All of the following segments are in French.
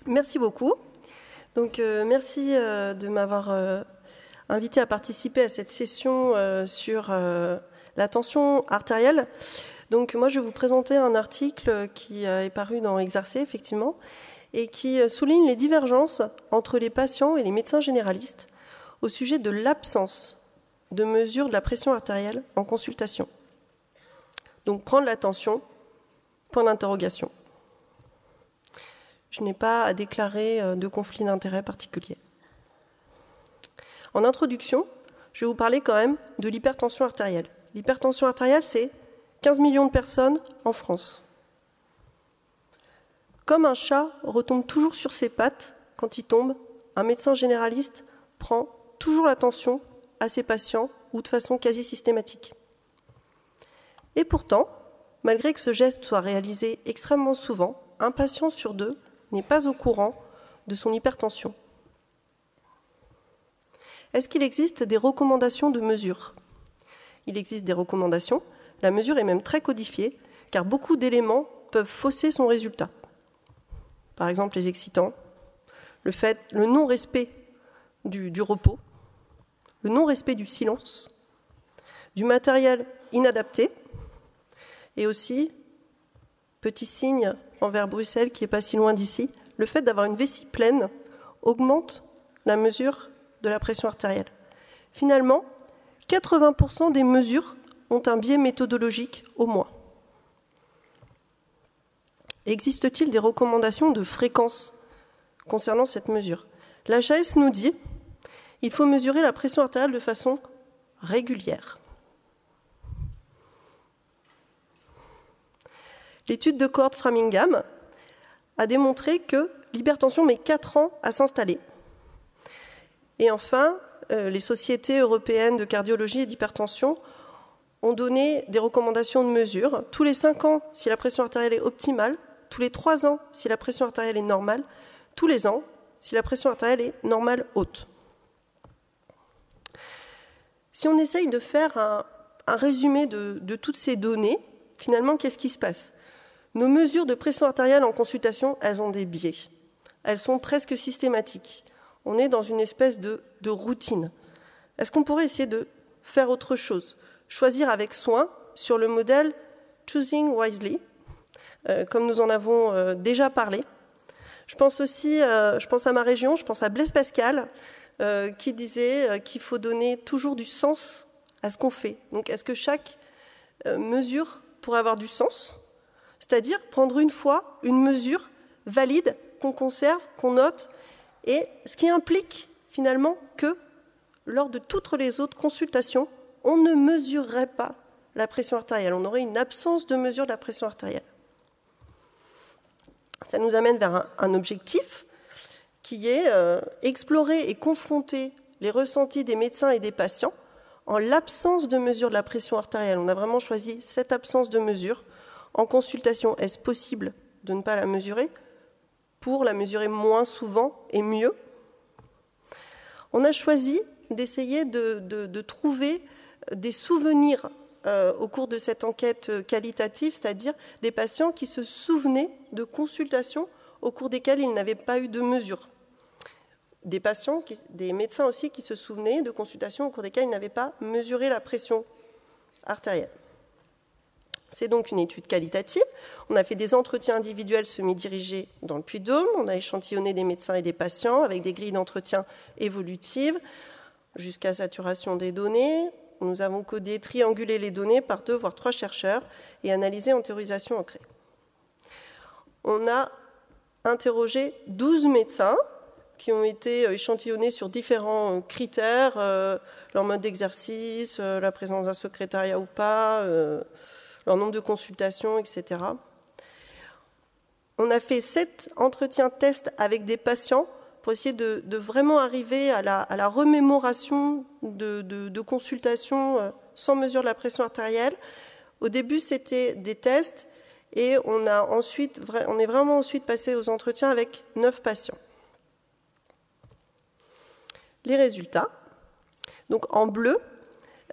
Merci beaucoup. Donc, merci de m'avoir invité à participer à cette session sur la tension artérielle. Donc, moi, je vais vous présenter un article qui est paru dans Exercer, effectivement, et qui souligne les divergences entre les patients et les médecins généralistes au sujet de l'absence de mesure de la pression artérielle en consultation. Donc, prendre la tension, point d'interrogation. Je n'ai pas à déclarer de conflit d'intérêt particulier. En introduction, je vais vous parler quand même de l'hypertension artérielle. L'hypertension artérielle, c'est 15 millions de personnes en France. Comme un chat retombe toujours sur ses pattes quand il tombe, un médecin généraliste prend toujours la tension à ses patients ou de façon quasi systématique. Et pourtant, malgré que ce geste soit réalisé extrêmement souvent, un patient sur deux n'est pas au courant de son hypertension. Est-ce qu'il existe des recommandations de mesure? Il existe des recommandations. La mesure est même très codifiée, car beaucoup d'éléments peuvent fausser son résultat. Par exemple, les excitants, le non-respect du repos, le non-respect du silence, du matériel inadapté, et aussi, petit signe envers Bruxelles, qui n'est pas si loin d'ici, le fait d'avoir une vessie pleine augmente la mesure de la pression artérielle. Finalement, 80% des mesures ont un biais méthodologique au moins. Existe-t-il des recommandations de fréquence concernant cette mesure? L'HAS nous dit qu'il faut mesurer la pression artérielle de façon régulière. L'étude de cohorte Framingham a démontré que l'hypertension met 4 ans à s'installer. Et enfin, les sociétés européennes de cardiologie et d'hypertension ont donné des recommandations de mesure. Tous les 5 ans, si la pression artérielle est optimale, tous les 3 ans, si la pression artérielle est normale, tous les ans, si la pression artérielle est normale haute. Si on essaye de faire un résumé de toutes ces données, finalement, qu'est-ce qui se passe? Nos mesures de pression artérielle en consultation, elles ont des biais. Elles sont presque systématiques. On est dans une espèce de routine. Est-ce qu'on pourrait essayer de faire autre chose? Choisir avec soin sur le modèle « choosing wisely », comme nous en avons déjà parlé. Je pense aussi à ma région, je pense à Blaise Pascal, qui disait qu'il faut donner toujours du sens à ce qu'on fait. Donc, est-ce que chaque mesure pourrait avoir du sens? C'est-à-dire prendre une fois une mesure valide qu'on conserve, qu'on note, et ce qui implique finalement que lors de toutes les autres consultations, on ne mesurerait pas la pression artérielle. On aurait une absence de mesure de la pression artérielle. Ça nous amène vers un objectif qui est explorer et confronter les ressentis des médecins et des patients en l'absence de mesure de la pression artérielle. On a vraiment choisi cette absence de mesure. En consultation, est-ce possible de ne pas la mesurer? Pour la mesurer moins souvent et mieux. On a choisi d'essayer de trouver des souvenirs au cours de cette enquête qualitative, c'est-à-dire des patients qui se souvenaient de consultations au cours desquelles ils n'avaient pas eu de mesure. Des médecins aussi qui se souvenaient de consultations au cours desquelles ils n'avaient pas mesuré la pression artérielle. C'est donc une étude qualitative. On a fait des entretiens individuels semi-dirigés dans le Puy-de-Dôme. On a échantillonné des médecins et des patients avec des grilles d'entretien évolutives jusqu'à saturation des données. Nous avons codé, triangulé les données par 2 voire 3 chercheurs et analysé en théorisation ancrée. On a interrogé 12 médecins qui ont été échantillonnés sur différents critères, leur mode d'exercice, la présence d'un secrétariat ou pas, leur nombre de consultations, etc. On a fait 7 entretiens tests avec des patients pour essayer de vraiment arriver à la remémoration de consultations sans mesure de la pression artérielle. Au début, c'était des tests et on est vraiment ensuite passé aux entretiens avec 9 patients. Les résultats. Donc en bleu,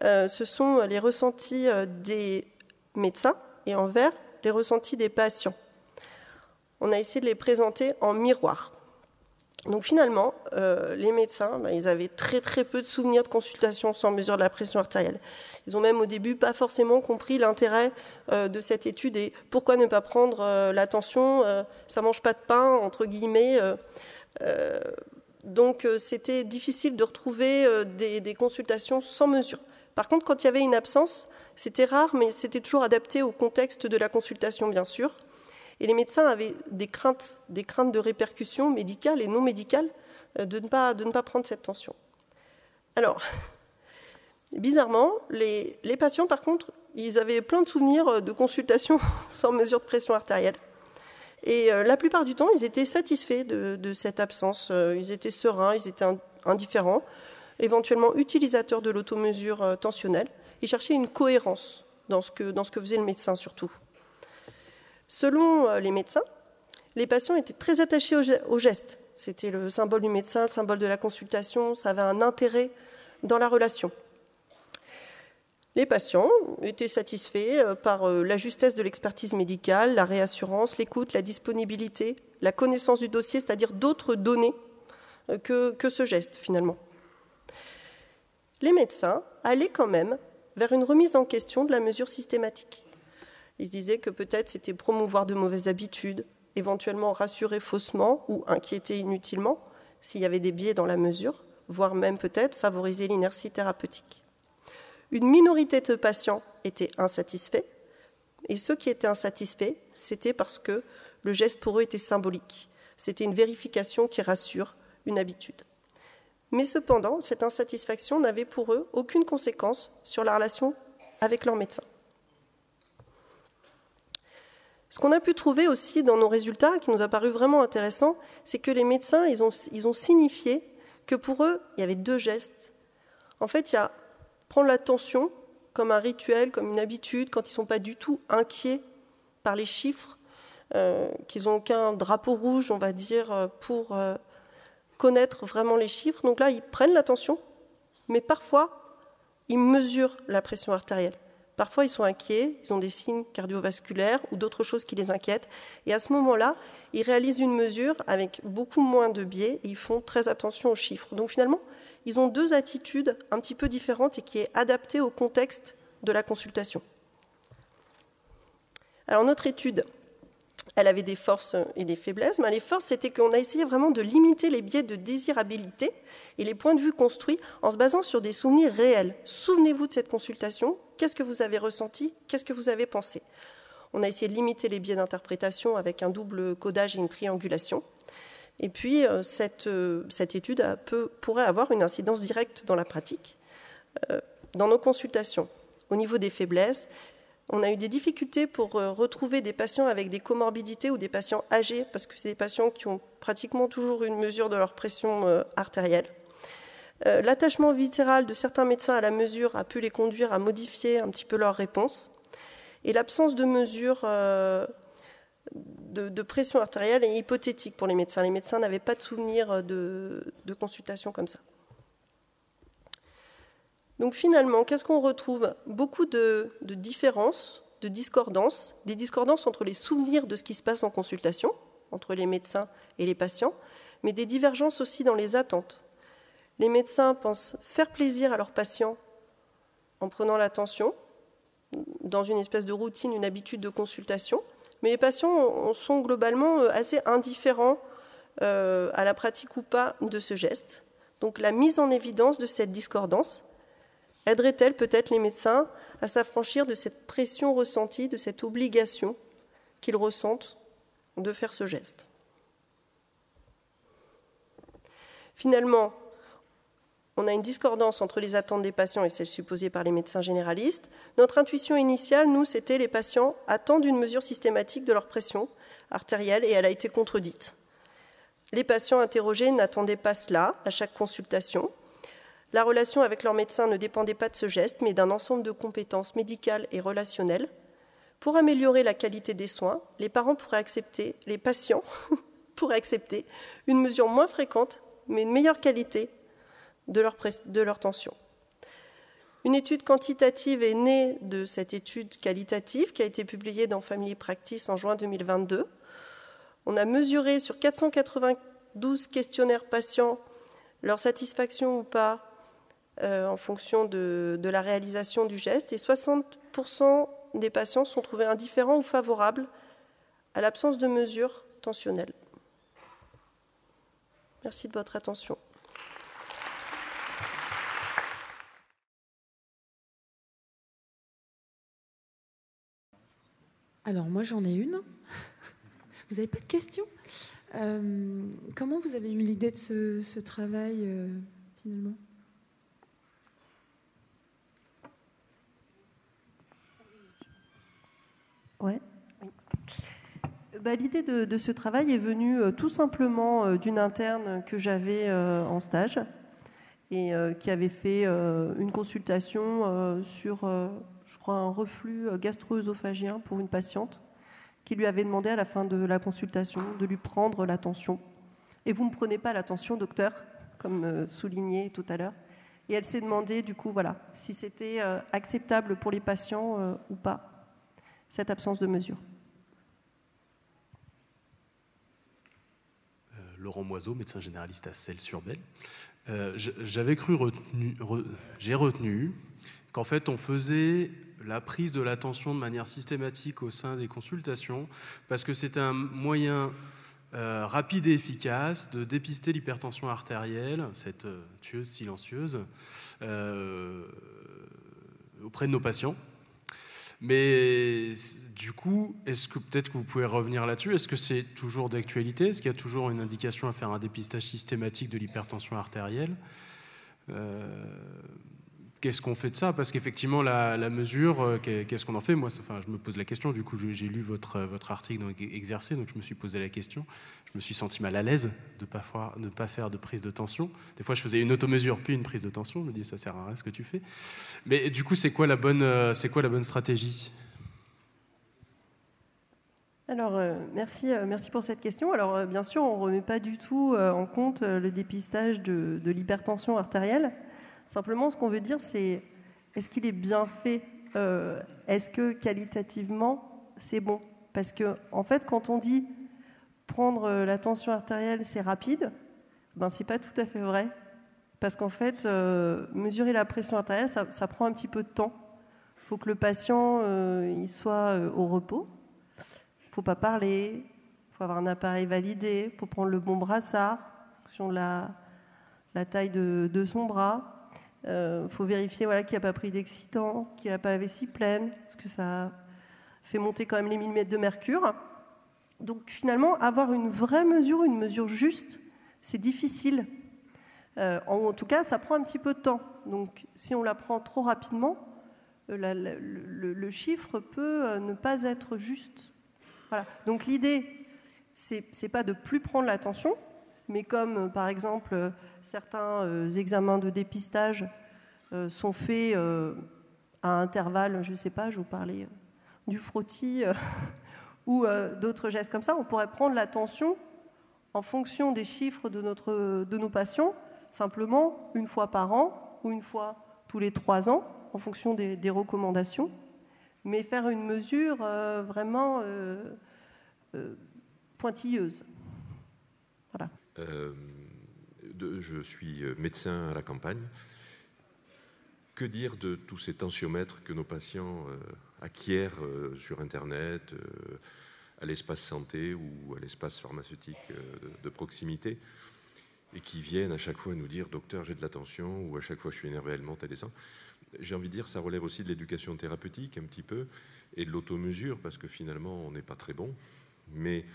ce sont les ressentis des médecins et en vert, les ressentis des patients. on a essayé de les présenter en miroir. Donc finalement, les médecins, ils avaient très peu de souvenirs de consultation sans mesure de la pression artérielle. Ils ont même au début pas forcément compris l'intérêt de cette étude et pourquoi ne pas prendre la tension, ça mange pas de pain, entre guillemets. Donc c'était difficile de retrouver des consultations sans mesure. Par contre, quand il y avait une absence, c'était rare, mais c'était toujours adapté au contexte de la consultation, bien sûr. Et les médecins avaient des craintes de répercussions médicales et non médicales de ne pas prendre cette tension. Alors, bizarrement, les patients, par contre, ils avaient plein de souvenirs de consultations sans mesure de pression artérielle. Et la plupart du temps, ils étaient satisfaits de cette absence. Ils étaient sereins, ils étaient indifférents, éventuellement utilisateurs de l'automesure tensionnelle. Ils cherchaient une cohérence dans ce que faisait le médecin surtout. Selon les médecins, les patients étaient très attachés au geste. C'était le symbole du médecin, le symbole de la consultation, ça avait un intérêt dans la relation. Les patients étaient satisfaits par la justesse de l'expertise médicale, la réassurance, l'écoute, la disponibilité, la connaissance du dossier, c'est-à-dire d'autres données que ce geste finalement. Les médecins allaient quand même vers une remise en question de la mesure systématique. Ils se disaient que peut-être c'était promouvoir de mauvaises habitudes, éventuellement rassurer faussement ou inquiéter inutilement s'il y avait des biais dans la mesure, voire même peut-être favoriser l'inertie thérapeutique. Une minorité de patients étaient insatisfaits, et ceux qui étaient insatisfaits, c'était parce que le geste pour eux était symbolique. C'était une vérification qui rassure une habitude. Mais cependant, cette insatisfaction n'avait pour eux aucune conséquence sur la relation avec leur médecin. Ce qu'on a pu trouver aussi dans nos résultats, qui nous a paru vraiment intéressant, c'est que les médecins, ils ont signifié que pour eux, il y avait deux gestes. En fait, il y a prendre la tension comme un rituel, comme une habitude, quand ils ne sont pas du tout inquiets par les chiffres, qu'ils n'ont aucun drapeau rouge, on va dire, pour connaître vraiment les chiffres. Donc là, ils prennent la tension, mais parfois, ils mesurent la pression artérielle. Parfois, ils sont inquiets, ils ont des signes cardiovasculaires ou d'autres choses qui les inquiètent. Et à ce moment-là, ils réalisent une mesure avec beaucoup moins de biais et ils font très attention aux chiffres. Donc finalement, ils ont deux attitudes un petit peu différentes et qui est adaptée au contexte de la consultation. Alors notre étude, elle avait des forces et des faiblesses, mais les forces, c'était qu'on a essayé vraiment de limiter les biais de désirabilité et les points de vue construits en se basant sur des souvenirs réels. Souvenez-vous de cette consultation, qu'est-ce que vous avez ressenti, qu'est-ce que vous avez pensé? On a essayé de limiter les biais d'interprétation avec un double codage et une triangulation. Et puis, cette étude pourrait avoir une incidence directe dans la pratique. Dans nos consultations, au niveau des faiblesses, on a eu des difficultés pour retrouver des patients avec des comorbidités ou des patients âgés, parce que c'est des patients qui ont pratiquement toujours une mesure de leur pression artérielle. L'attachement viscéral de certains médecins à la mesure a pu les conduire à modifier un petit peu leur réponse. Et l'absence de mesure de pression artérielle est hypothétique pour les médecins. Les médecins n'avaient pas de souvenir de consultation comme ça. Donc finalement, qu'est-ce qu'on retrouve? Beaucoup de différences, de discordances, des discordances entre les souvenirs de ce qui se passe en consultation, entre les médecins et les patients, mais des divergences aussi dans les attentes. Les médecins pensent faire plaisir à leurs patients en prenant la tension, dans une espèce de routine, une habitude de consultation, mais les patients sont globalement assez indifférents à la pratique ou pas de ce geste. Donc la mise en évidence de cette discordance aiderait-elle peut-être les médecins à s'affranchir de cette pression ressentie, de cette obligation qu'ils ressentent de faire ce geste? Finalement, on a une discordance entre les attentes des patients et celles supposées par les médecins généralistes. Notre intuition initiale, nous, c'était les patients attendent une mesure systématique de leur pression artérielle et elle a été contredite. Les patients interrogés n'attendaient pas cela à chaque consultation. La relation avec leur médecin ne dépendait pas de ce geste, mais d'un ensemble de compétences médicales et relationnelles. Pour améliorer la qualité des soins, les patients pourraient accepter une mesure moins fréquente, mais une meilleure qualité de leur tension. Une étude quantitative est née de cette étude qualitative qui a été publiée dans Family Practice en juin 2022. On a mesuré sur 492 questionnaires patients leur satisfaction ou pas en fonction de la réalisation du geste, et 60% des patients sont trouvés indifférents ou favorables à l'absence de mesures tensionnelles. Merci de votre attention. Alors moi j'en ai une. Vous n'avez pas de questions? Comment vous avez eu l'idée de ce travail finalement? Ouais. L'idée de ce travail est venue tout simplement d'une interne que j'avais en stage et qui avait fait une consultation sur, je crois, un reflux gastro-œsophagien pour une patiente qui lui avait demandé à la fin de la consultation de lui prendre la tension. Et vous ne me prenez pas la tension, docteur, comme souligné tout à l'heure. Et elle s'est demandé, du coup, voilà, si c'était acceptable pour les patients ou pas, cette absence de mesure. Laurent Moiseau, médecin généraliste à Celles-sur-Belle. J'ai retenu qu'en fait, on faisait la prise de la tension de manière systématique au sein des consultations parce que c'est un moyen rapide et efficace de dépister l'hypertension artérielle, cette tueuse silencieuse, auprès de nos patients. Mais du coup, est-ce que peut-être que vous pouvez revenir là-dessus? Est-ce que c'est toujours d'actualité? Est-ce qu'il y a toujours une indication à faire un dépistage systématique de l'hypertension artérielle? Qu'est-ce qu'on fait de ça? Parce qu'effectivement, la mesure, qu'est-ce qu'on en fait? Moi, je me pose la question. Du coup, j'ai lu votre article dans Exercer, donc je me suis posé la question. Je me suis senti mal à l'aise de ne pas faire de prise de tension. Des fois, je faisais une automesure puis une prise de tension. Je me dis, ça sert à rien ce que tu fais. Mais du coup, c'est quoi la bonne stratégie? Alors, merci pour cette question. Alors, bien sûr, on ne remet pas du tout en compte le dépistage de l'hypertension artérielle. Simplement, ce qu'on veut dire, c'est est-ce qu'il est bien fait? Est-ce que qualitativement, c'est bon? Parce que, en fait, quand on dit prendre la tension artérielle, c'est rapide, ben, c'est pas tout à fait vrai. Parce qu'en fait, mesurer la pression artérielle, ça prend un petit peu de temps. Il faut que le patient il soit au repos. Il ne faut pas parler. Il faut avoir un appareil validé. Il faut prendre le bon brassard en fonction de la taille de son bras. Faut vérifier qu'il n'a pas pris d'excitant, qu'il n'a pas la vessie pleine, parce que ça fait monter quand même les millimètres de mercure. Donc finalement, avoir une vraie mesure, une mesure juste, c'est difficile. En tout cas, ça prend un petit peu de temps. Donc si on la prend trop rapidement, le chiffre peut ne pas être juste. Voilà. Donc l'idée, c'est pas de plus prendre la tension, mais comme par exemple certains examens de dépistage sont faits à intervalles, je ne sais pas, je vous parlais du frottis ou d'autres gestes comme ça, on pourrait prendre la tension en fonction des chiffres de nos patients, simplement une fois par an ou une fois tous les 3 ans, en fonction des recommandations, mais faire une mesure vraiment pointilleuse. Voilà. Je suis médecin à la campagne. Que dire de tous ces tensiomètres que nos patients acquièrent sur Internet, à l'espace santé ou à l'espace pharmaceutique de proximité, et qui viennent à chaque fois nous dire « Docteur, j'ai de la tension » ou « À chaque fois, je suis énervé, elle monte, elle descend ». J'ai envie de dire ça relève aussi de l'éducation thérapeutique un petit peu et de l'automesure, parce que finalement, on n'est pas très bon. Mais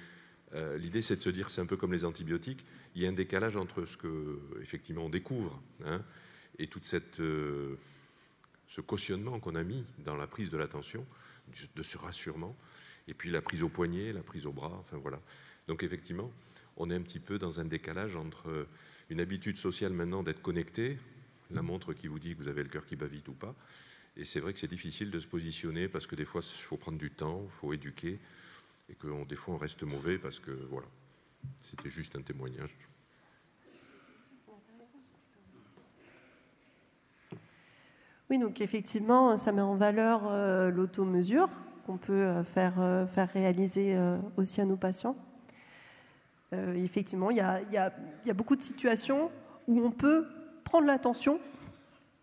l'idée, c'est de se dire, c'est un peu comme les antibiotiques, il y a un décalage entre ce que effectivement on découvre, et toute ce cautionnement qu'on a mis dans la prise de la tension, de ce rassurement, et puis la prise au poignet, la prise au bras, enfin voilà. Donc effectivement, on est un petit peu dans un décalage entre une habitude sociale maintenant d'être connecté, la montre qui vous dit que vous avez le cœur qui bat vite ou pas, et c'est vrai que c'est difficile de se positionner parce que des fois, il faut prendre du temps, il faut éduquer, et que des fois, on reste mauvais parce que, voilà, c'était juste un témoignage. Oui, donc effectivement, ça met en valeur l'automesure qu'on peut faire réaliser aussi à nos patients. Effectivement, il y a beaucoup de situations où on peut prendre la tension.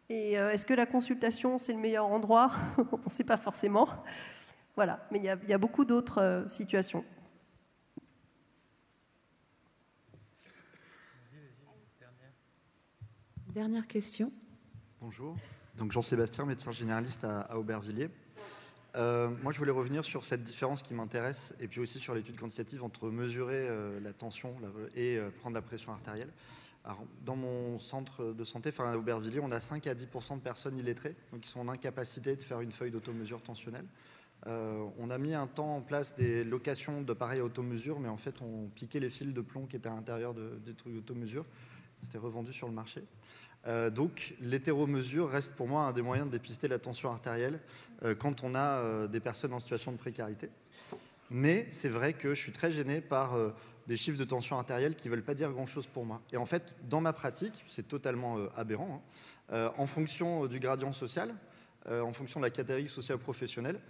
Et est-ce que la consultation, c'est le meilleur endroit? On ne sait pas forcément. Voilà, mais il y a beaucoup d'autres situations. Dernière question. Bonjour, donc Jean-Sébastien, médecin généraliste à Aubervilliers. Moi, je voulais revenir sur cette différence qui m'intéresse, et puis aussi sur l'étude quantitative entre mesurer la tension et prendre la pression artérielle. Alors, dans mon centre de santé, à Aubervilliers, on a 5 à 10% de personnes illettrées, donc qui sont en incapacité de faire une feuille d'automesure tensionnelle. On a mis un temps en place des locations d'appareils à automesure, mais en fait, on piquait les fils de plomb qui étaient à l'intérieur des trucs d'automesure. C'était revendu sur le marché. Donc, l'hétéromesure reste pour moi un des moyens de dépister la tension artérielle quand on a des personnes en situation de précarité. Mais c'est vrai que je suis très gêné par des chiffres de tension artérielle qui ne veulent pas dire grand-chose pour moi. Et en fait, dans ma pratique, c'est totalement aberrant, en fonction du gradient social, en fonction de la catégorie socio-professionnelle,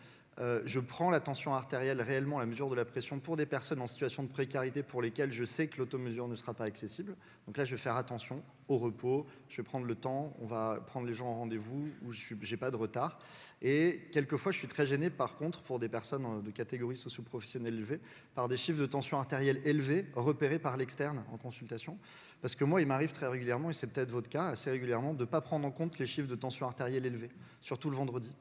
je prends la tension artérielle réellement, la mesure de la pression pour des personnes en situation de précarité pour lesquelles je sais que l'automesure ne sera pas accessible. Donc là, je vais faire attention au repos, je vais prendre le temps, on va prendre les gens en rendez-vous où je n'ai pas de retard. Et quelquefois, je suis très gêné par contre pour des personnes de catégorie socio-professionnelle élevée par des chiffres de tension artérielle élevés repérés par l'externe en consultation. Parce que moi, il m'arrive très régulièrement, et c'est peut-être votre cas, assez régulièrement, de ne pas prendre en compte les chiffres de tension artérielle élevés, surtout le vendredi.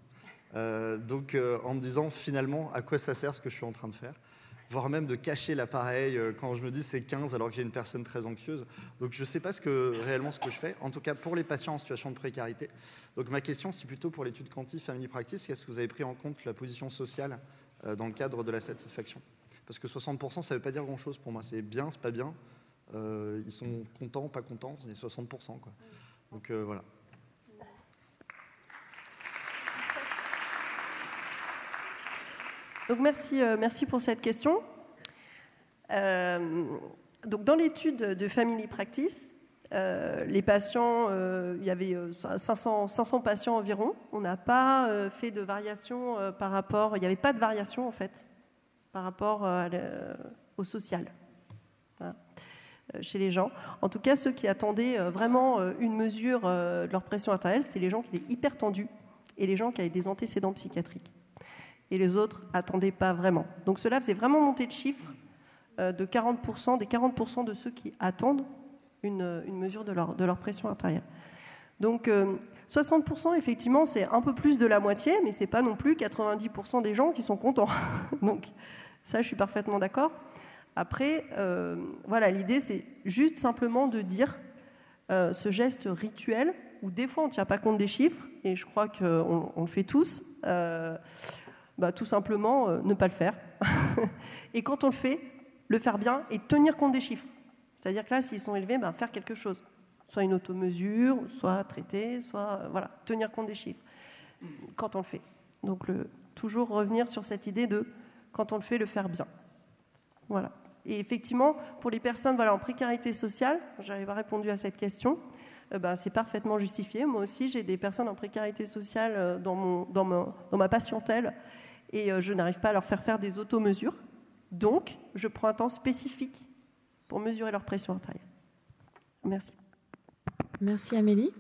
Donc en me disant finalement à quoi ça sert ce que je suis en train de faire, voire même de cacher l'appareil quand je me dis c'est 15 alors que j'ai une personne très anxieuse. Donc je ne sais pas réellement ce que je fais, en tout cas pour les patients en situation de précarité. Donc ma question c'est plutôt pour l'étude Quanti Family Practice, est-ce que vous avez pris en compte la position sociale dans le cadre de la satisfaction? Parce que 60% ça ne veut pas dire grand chose pour moi, c'est bien, c'est pas bien, ils sont contents, pas contents, c'est 60% quoi. Donc voilà. Donc merci pour cette question. Donc dans l'étude de Family Practice, les patients, il y avait 500 patients environ. On n'a pas fait de variation par rapport, il n'y avait pas de variation en fait par rapport au social chez les gens. En tout cas, ceux qui attendaient vraiment une mesure de leur pression artérielle, c'était les gens qui étaient hyper tendus et les gens qui avaient des antécédents psychiatriques. Et les autres n'attendaient pas vraiment. Donc cela faisait vraiment monter le chiffre de 40%, des 40% de ceux qui attendent une mesure de leur pression artérielle. Donc 60%, effectivement, c'est un peu plus de la moitié, mais ce n'est pas non plus 90% des gens qui sont contents. Donc ça, je suis parfaitement d'accord. Après, voilà, l'idée, c'est juste simplement de dire ce geste rituel, où des fois, on ne tient pas compte des chiffres, et je crois qu'on le fait tous, tout simplement ne pas le faire. Et quand on le faire bien et tenir compte des chiffres. C'est-à-dire que là, s'ils sont élevés, faire quelque chose. Soit une automesure, soit traiter, soit tenir compte des chiffres quand on le fait. Donc toujours revenir sur cette idée de quand on le faire bien. Voilà. Et effectivement, pour les personnes en précarité sociale, je n'avais pas répondu à cette question, c'est parfaitement justifié. Moi aussi, j'ai des personnes en précarité sociale dans ma patientèle et je n'arrive pas à leur faire des automesures. Donc, je prends un temps spécifique pour mesurer leur pression artérielle. Merci. Merci Amélie.